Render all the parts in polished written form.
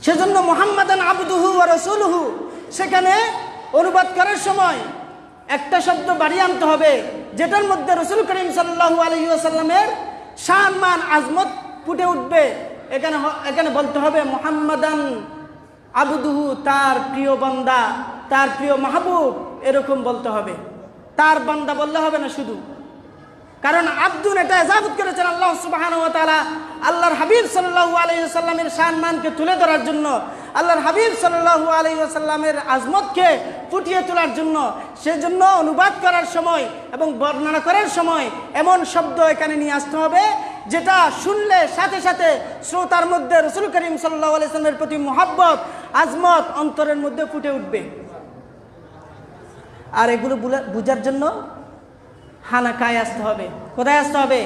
সেজন্য মুহাম্মাদান আবদুহু ওয়া রাসূলুহু সেখানে অনুবাদ করার সময় একটা শব্দ বাড়িয়ে আনতে হবে, যেটার মধ্যে রাসূল করিম সাল্লাল্লাহু আলাইহি ওয়াসাল্লামের শান মান আজমত ফুটে উঠবে। এখানে বলতে হবে মুহাম্মাদান আবদুহু, তার প্রিয় বান্দা, তার প্রিয় মাহবুব, এরকম বলতে হবে। তার বান্দা বললে হবে না শুধু, কারণ আব্দুন এটা ইজাফত করেছেন আল্লাহ সুবহানাহু ওয়া তাআলা আল্লাহর হাবিব সাল্লাল্লাহু আলাইহি ওয়াসাল্লামের শান-মানকে তুলে ধরার জন্য, আল্লাহর হাবিব সাল্লাল্লাহু আলাইহি ওয়াসাল্লামের আজমতকে ফুটিয়ে তোলার জন্য। সেজন্য অনুবাদ করার সময় এবং বর্ণনা করার সময় এমন শব্দ এখানে নিয়ে আসতে হবে যেটা শুনলে সাথে সাথে শ্রোতার মধ্যে রাসূল করিম সাল্লাল্লাহু আলাইহি ওয়াসাল্লামের প্রতি মুহাব্বত, আজমত অন্তরের মধ্যে ফুটে উঠবে। আর এগুলো বুঝার জন্য হানাকায় আসতে হবে। কোথায় আসতে হবে?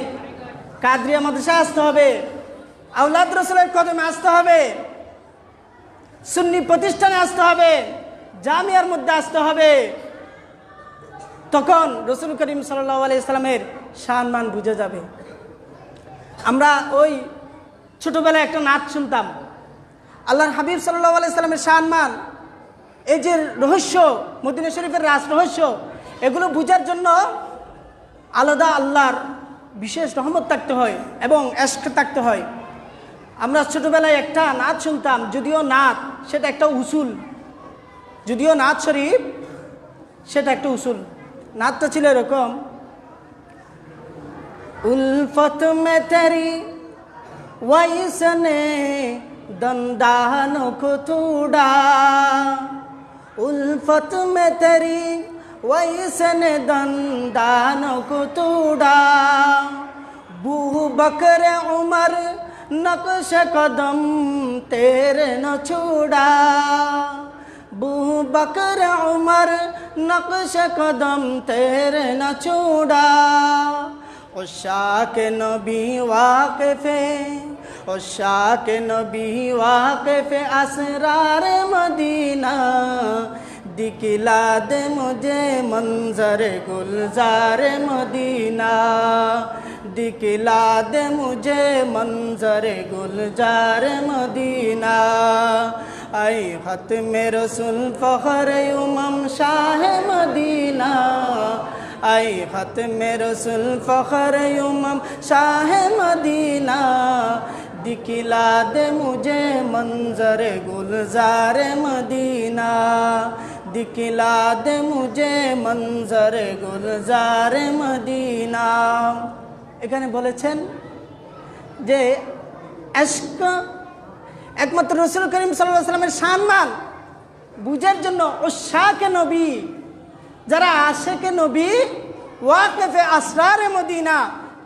কাদরিয়া মাদ্রাসায় আসতে হবে, আওলাদ রাসূলের কদমে আসতে হবে, সুন্নি প্রতিষ্ঠানে আসতে হবে, জামিয়ার মধ্যে আসতে হবে। তখন রাসূল করিম সাল্লাল্লাহু আলাইহি সাল্লামের শান-মান বুঝে যাবে। আমরা ওই ছোটবেলায় একটা নাচ শুনতাম, আল্লাহর হাবিব সাল্লাল্লাহু আলাইহি সাল্লামের শান-মান, এই যে রহস্য, মদিনা শরীফের রাজ রহস্য, এগুলো বুঝার জন্য আলাদা আল্লাহর বিশেষ রহমত থাকতে হয় এবং ইশক থাকতে হয়। আমরা ছোটবেলায় একটা নাচ শুনতাম, যদিও নাচ সেটা একটা উসুল, যদিও নাচ শরীফ সেটা একটা উসুল। নাচটা ছিল এরকম, উলফত মে তেরি ওয়াইসনে দন্দানো কো তুড়া, উলফত মে তেরি वैसने दंदानों को तोड़ा, बू बकर उमर नक्श कदम तेरे न छोड़ा, बू बकर उमर नक्श कदम तेरे न छोड़ा। उशाक नबी वाक़िफ़े, उशाक नबी वाक़िफ़े असरार मदीना, दिखला दे मुझे मंजर गुलजार मदीना, दिखला दे मुझे मंजर गुलजार मदीना। आई खत में रसूल फ़ख्र उमम शाह मदीना, आई खत में रसूल फ़ख्र उमम शाह मदीना, दिखला दे मुझे मंजर गुलजार मदीना, दिखला दे मुझे मंजर गुलजार मदीना। এখানে বলেছেন যে ইশক একমাত্র রাসূল করিম সাল্লাল্লাহু আলাইহি ওয়াসাল্লামের শান-মান বুঝার জন্য উশাকে নবী, যারা আশিকে নবী, ওয়াকিফে আসরারে মদিনা,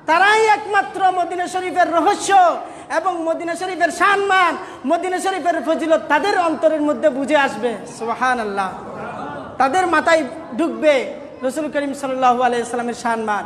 তারাই একমাত্র মদিনা শরীফের রহস্য এবং মদিনা শরীফের শান-মান, মদিনা শরীফের ফজিলত তাদের অন্তরের মধ্যে বুঝে আসবে। সুবহানাল্লাহ, তাদের মাথায় ঢুকবে রাসূল করিম সাল্লাল্লাহু আলাইহি ওয়াসাল্লামের শান-মান।